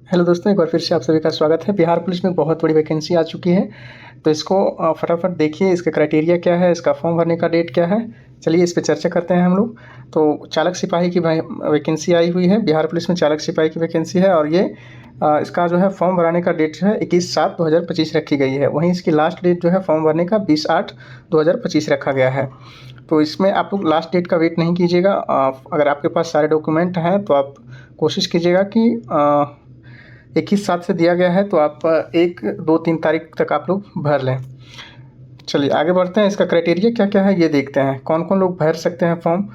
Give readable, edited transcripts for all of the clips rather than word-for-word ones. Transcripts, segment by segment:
Hello दोस्तों, एक बार फिर से आप सभी का स्वागत है। बिहार पुलिस में बहुत बड़ी वैकेंसी आ चुकी है, तो इसको फटाफट देखिए। इसका क्राइटेरिया क्या है, इसका फॉर्म भरने का डेट क्या है, चलिए इस पे चर्चा करते हैं हम लोग। तो चालक सिपाही की वैकेंसी आई हुई है। बिहार पुलिस में चालक सिपाही की वैकेंसी है और ये इसका जो है फॉर्म भराने का डेट जो है 21/7/2025 रखी गई है। वहीं इसकी लास्ट डेट जो है फॉर्म भरने का 20/8/2025 रखा गया है। तो इसमें आप लोग लास्ट डेट का वेट नहीं कीजिएगा। अगर आपके पास सारे डॉक्यूमेंट हैं तो आप कोशिश कीजिएगा कि 21/7 से दिया गया है, तो आप 1, 2, 3 तारीख तक आप लोग भर लें। चलिए आगे बढ़ते हैं। इसका क्राइटेरिया क्या क्या है ये देखते हैं, कौन कौन लोग भर सकते हैं फॉर्म।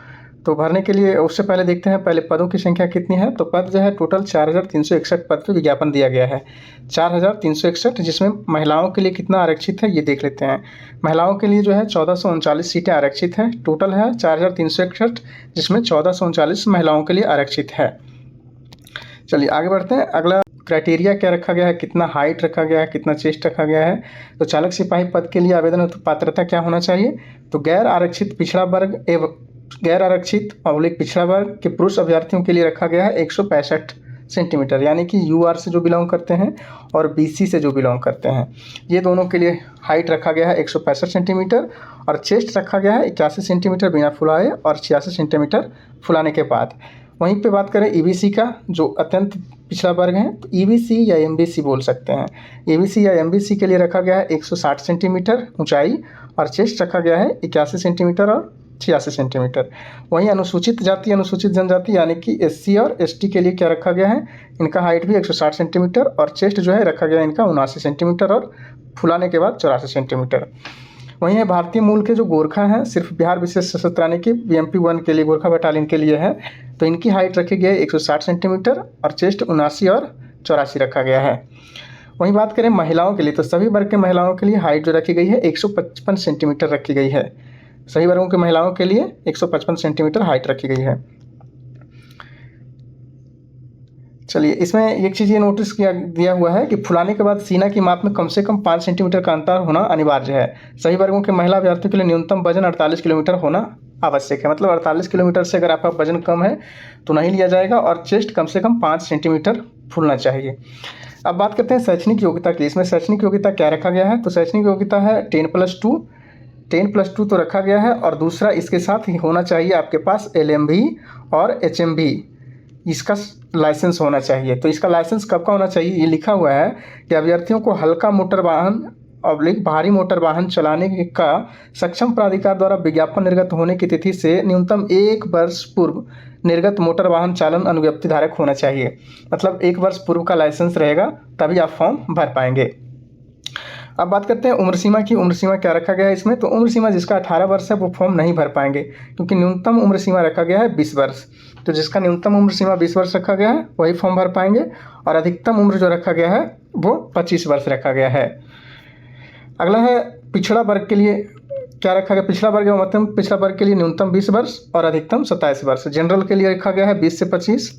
तो भरने के लिए उससे पहले देखते हैं पहले पदों की संख्या कितनी है। तो पद जो है टोटल 4361 पद पे विज्ञापन दिया गया है। 4361, जिसमें महिलाओं के लिए कितना आरक्षित है ये देख लेते हैं। महिलाओं के लिए जो है 1439 सीटें आरक्षित हैं। टोटल है 4361, जिसमें 1439 महिलाओं के लिए आरक्षित है। चलिए आगे बढ़ते हैं। अगला क्राइटेरिया क्या रखा गया है, कितना हाइट रखा गया है, कितना चेस्ट रखा गया है। तो चालक सिपाही पद के लिए आवेदन हेतु पात्रता क्या होना चाहिए। तो गैर आरक्षित पिछड़ा वर्ग एवं गैर आरक्षित पब्लिक पिछड़ा वर्ग के पुरुष अभ्यर्थियों के लिए रखा गया है 165 सेंटीमीटर, यानी कि यूआर से जो बिलोंग करते हैं और बीसी से जो बिलोंग करते हैं, ये दोनों के लिए हाइट रखा गया है 165 सेंटीमीटर। और चेस्ट रखा गया है 81 सेंटीमीटर बिना फुलाए और 86 सेंटीमीटर फुलाने के बाद। वहीं पे बात करें ईबीसी का, जो अत्यंत पिछड़ा वर्ग है, तो ईबीसी या एमबीसी बोल सकते हैं। ईबीसी या एमबीसी के लिए रखा गया है 160 सेंटीमीटर ऊंचाई और चेस्ट रखा गया है 81 सेंटीमीटर और 86 सेंटीमीटर। वहीं अनुसूचित जाति अनुसूचित जनजाति यानी कि एससी और एसटी के लिए क्या रखा गया है, इनका हाइट भी 160 सेंटीमीटर और चेस्ट जो है रखा गया है इनका 79 सेंटीमीटर और फुलाने के बाद 84 सेंटीमीटर। वहीं है भारतीय मूल के जो गोरखा हैं, सिर्फ बिहार विशेष सशस्त्र यानी कि बीएमपी 1 के लिए, गोरखा बटालियन के लिए है, तो इनकी हाइट रखी गई है 160 सेंटीमीटर और चेस्ट 79 और 84 रखा गया है। वहीं बात करें महिलाओं के लिए, तो सभी वर्ग के महिलाओं के लिए हाइट जो रखी गई है 155 सेंटीमीटर रखी गई है। सभी वर्गों के महिलाओं के लिए 155 सेंटीमीटर हाइट रखी गई है। चलिए इसमें एक चीज़ ये नोटिस किया दिया हुआ है कि फुलाने के बाद सीना की माप में कम से कम 5 सेंटीमीटर का अंतर होना अनिवार्य है। सभी वर्गों के महिला अभ्यर्थियों के लिए न्यूनतम वजन 48 किलोमीटर होना आवश्यक है। मतलब 48 किलोमीटर से अगर आपका वजन कम है तो नहीं लिया जाएगा और चेस्ट कम से कम 5 सेंटीमीटर फूलना चाहिए। अब बात करते हैं शैक्षणिक योग्यता की। इसमें शैक्षणिक योग्यता क्या रखा गया है, तो शैक्षणिक योग्यता है 10+2 तो रखा गया है। और दूसरा इसके साथ ही होना चाहिए आपके पास LMB और HMB, इसका लाइसेंस होना चाहिए। तो इसका लाइसेंस कब का होना चाहिए, ये लिखा हुआ है कि अभ्यर्थियों को हल्का मोटर वाहन ऑब्लिक भारी मोटर वाहन चलाने का सक्षम प्राधिकार द्वारा विज्ञापन निर्गत होने की तिथि से न्यूनतम 1 वर्ष पूर्व निर्गत मोटर वाहन चालन अनुज्ञप्ति धारक होना चाहिए। मतलब 1 वर्ष पूर्व का लाइसेंस रहेगा तभी आप फॉर्म भर पाएंगे। अब बात करते हैं उम्र सीमा की। उम्र सीमा क्या रखा गया है इसमें, तो उम्र सीमा जिसका 18 वर्ष है वो फॉर्म नहीं भर पाएंगे, क्योंकि न्यूनतम उम्र सीमा रखा गया है 20 वर्ष। तो जिसका न्यूनतम उम्र सीमा 20 वर्ष रखा गया है वही फॉर्म भर पाएंगे। और अधिकतम उम्र जो रखा गया है वो 25 वर्ष रखा गया है। अगला है पिछड़ा वर्ग के लिए क्या रखा गया। पिछड़ा वर्ग एवं मध्यम पिछड़ा वर्ग के लिए न्यूनतम 20 वर्ष और अधिकतम 27 वर्ष। जनरल के लिए रखा गया है 20 से 25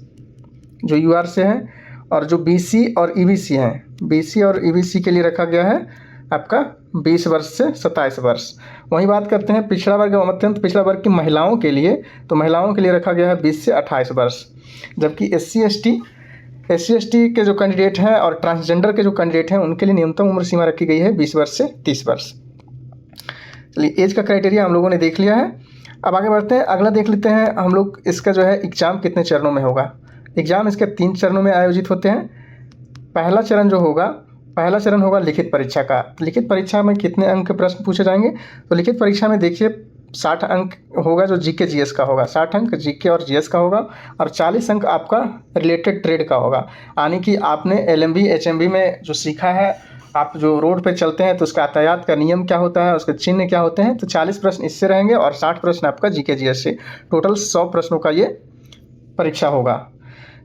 जो यूआर से है, और जो बीसी और ईबीसी हैं, बीसी और ईबीसी के लिए रखा गया है आपका 20 वर्ष से 27 वर्ष। वहीं बात करते हैं पिछड़ा वर्ग एवं अत्यंत पिछड़ा वर्ग की महिलाओं के लिए, तो महिलाओं के लिए रखा गया है 20 से 28 वर्ष। जबकि एससी एसटी के जो कैंडिडेट हैं और ट्रांसजेंडर के जो कैंडिडेट हैं उनके लिए न्यूनतम उम्र सीमा रखी गई है 20 वर्ष से 30 वर्ष। चलिए एज का क्राइटेरिया हम लोगों ने देख लिया है। अब आगे बढ़ते हैं, अगला देख लेते हैं हम लोग इसका जो है एग्ज़ाम कितने चरणों में होगा। एग्ज़ाम इसके 3 चरणों में आयोजित होते हैं। पहला चरण होगा लिखित परीक्षा का। लिखित परीक्षा में कितने अंक के प्रश्न पूछे जाएंगे, तो लिखित परीक्षा में देखिए 60 अंक होगा जो जीके जीएस का होगा, 60 अंक जीके और जीएस का होगा और 40 अंक आपका रिलेटेड ट्रेड का होगा। यानी कि आपने LMB HMB में जो सीखा है, आप जो रोड पे चलते हैं तो उसका यातायात का नियम क्या होता है, उसके चिन्ह क्या होते हैं, तो 40 प्रश्न इससे रहेंगे और 60 प्रश्न आपका जीके जीएस से। टोटल 100 प्रश्नों का ये परीक्षा होगा।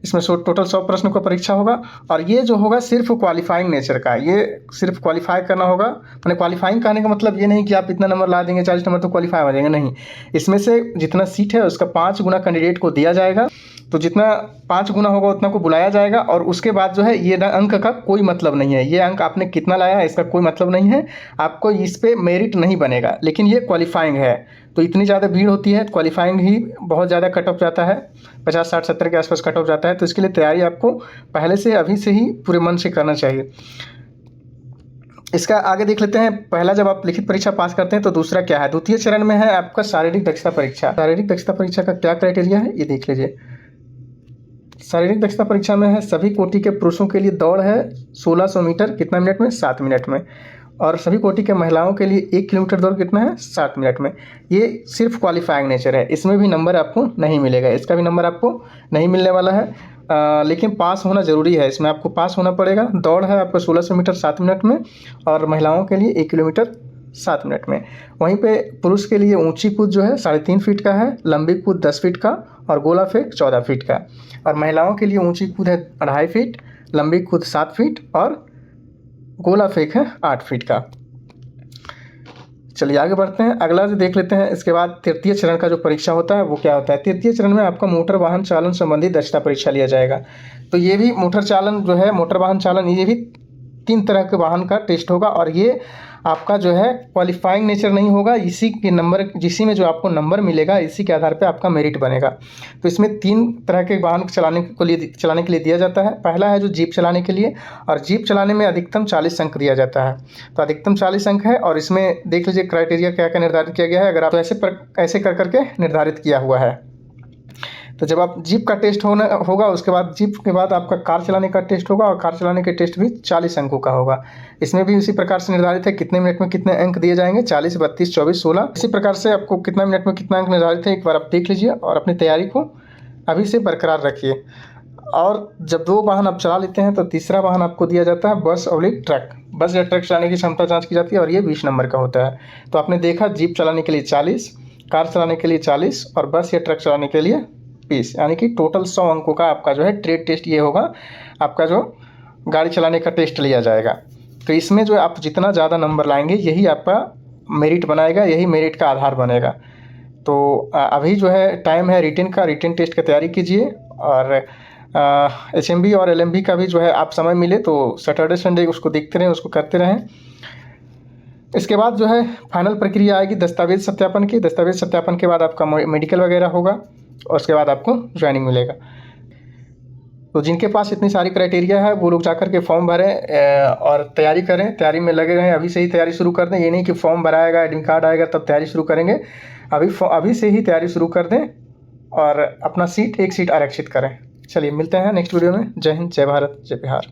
इसमें टोटल 100 प्रश्नों का परीक्षा होगा। और ये जो होगा सिर्फ क्वालिफाइंग नेचर का, ये सिर्फ क्वालिफाई करना होगा। मैंने क्वालिफाइंग कहने का मतलब ये नहीं कि आप इतना नंबर ला देंगे 40 नंबर तो क्वालिफाई हो जाएंगे, नहीं। इसमें से जितना सीट है उसका 5 गुना कैंडिडेट को दिया जाएगा तो जितना 5 गुना होगा उतना को बुलाया जाएगा। और उसके बाद जो है ये अंक का कोई मतलब नहीं है, ये अंक आपने कितना लाया है इसका कोई मतलब नहीं है, आपको इस पे मेरिट नहीं बनेगा। लेकिन ये क्वालिफाइंग है, तो इतनी ज़्यादा भीड़ होती है, क्वालिफाइंग ही बहुत ज़्यादा कट ऑफ जाता है, 50, 60, 70 के आसपास कट ऑफ जाता है। तो इसके लिए तैयारी आपको पहले से अभी से ही पूरे मन से करना चाहिए। इसका आगे देख लेते हैं। पहला जब आप लिखित परीक्षा पास करते हैं तो दूसरा क्या है, द्वितीय चरण में है आपका शारीरिक दक्षता परीक्षा। शारीरिक दक्षता परीक्षा का क्या क्राइटेरिया है ये देख लीजिए। शारीरिक दक्षता परीक्षा में है सभी कोटि के पुरुषों के लिए दौड़ है 1600 मीटर, कितना मिनट में, 7 मिनट में। और सभी कोटि के महिलाओं के लिए 1 किलोमीटर दौड़ कितना है, 7 मिनट में। ये सिर्फ क्वालिफाइंग नेचर है, इसमें भी नंबर आपको नहीं मिलेगा, इसका भी नंबर आपको नहीं मिलने वाला है। लेकिन पास होना ज़रूरी है, इसमें आपको पास होना पड़ेगा। दौड़ है आपको 1600 मीटर 7 मिनट में, और महिलाओं के लिए 1 किलोमीटर 7 मिनट में। वहीं पे पुरुष के लिए ऊंची कूद जो है 3.5 फीट का है, लंबी कूद 10 फीट का, और गोला फेंक 14 फीट का। और महिलाओं के लिए ऊंची कूद है 2.5 फीट, लंबी कूद 7 फीट, और गोला फेंक है 8 फीट का। चलिए आगे बढ़ते हैं, अगला जो देख लेते हैं। इसके बाद तृतीय चरण का जो परीक्षा होता है वो क्या होता है। तृतीय चरण में आपका मोटर वाहन चालन संबंधी दक्षता परीक्षा लिया जाएगा। तो ये भी मोटर चालन जो है, मोटर वाहन चालन, ये भी 3 तरह के वाहन का टेस्ट होगा। और ये आपका जो है क्वालिफाइंग नेचर नहीं होगा, इसी के नंबर, जिसी में जो आपको नंबर मिलेगा इसी के आधार पे आपका मेरिट बनेगा। तो इसमें 3 तरह के वाहन चलाने के लिए दिया जाता है। पहला है जो जीप चलाने के लिए, और जीप चलाने में अधिकतम 40 अंक दिया जाता है। तो अधिकतम 40 अंक है, और इसमें देख लीजिए क्राइटेरिया क्या क्या निर्धारित किया गया है। अगर आप ऐसे कर करके निर्धारित किया हुआ है। तो जब आप जीप का टेस्ट होगा, उसके बाद जीप के बाद आपका कार चलाने का टेस्ट होगा, और कार चलाने के टेस्ट भी 40 अंकों का होगा। इसमें भी उसी प्रकार से निर्धारित है कितने मिनट में कितने अंक दिए जाएंगे, 40, 32, 24, 16। इसी प्रकार से आपको कितना मिनट में कितना अंक निर्धारित है एक बार आप देख लीजिए, और अपनी तैयारी को अभी से बरकरार रखिए। और जब 2 वाहन आप चला लेते हैं तो तीसरा वाहन आपको दिया जाता है बस और ट्रक। बस या ट्रक चलाने की क्षमता जाँच की जाती है, और ये 20 नंबर का होता है। तो आपने देखा जीप चलाने के लिए 40, कार चलाने के लिए 40, और बस या ट्रक चलाने के लिए 20, यानी कि टोटल 100 अंकों का आपका जो है ट्रेड टेस्ट ये होगा, आपका जो गाड़ी चलाने का टेस्ट लिया जाएगा। तो इसमें जो आप जितना ज़्यादा नंबर लाएंगे यही आपका मेरिट बनाएगा, यही मेरिट का आधार बनेगा। तो अभी जो है टाइम है रिटन का, रिटन टेस्ट की तैयारी कीजिए। और HMB और LMB का भी जो है आप समय मिले तो सैटरडे संडे उसको देखते रहें, उसको करते रहें। इसके बाद जो है फाइनल प्रक्रिया आएगी दस्तावेज सत्यापन की। दस्तावेज सत्यापन के बाद आपका मेडिकल वगैरह होगा, और उसके बाद आपको ज्वाइनिंग मिलेगा। तो जिनके पास इतनी सारी क्राइटेरिया है वो लोग जाकर के फॉर्म भरें और तैयारी करें, तैयारी में लगे रहें। अभी से ही तैयारी शुरू कर दें, ये नहीं कि फॉर्म भराएगा, एडमिट कार्ड आएगा तब तैयारी शुरू करेंगे। अभी से ही तैयारी शुरू कर दें, और अपना एक सीट आरक्षित करें। चलिए मिलते हैं नेक्स्ट वीडियो में। जय हिंद, जय भारत, जय बिहार।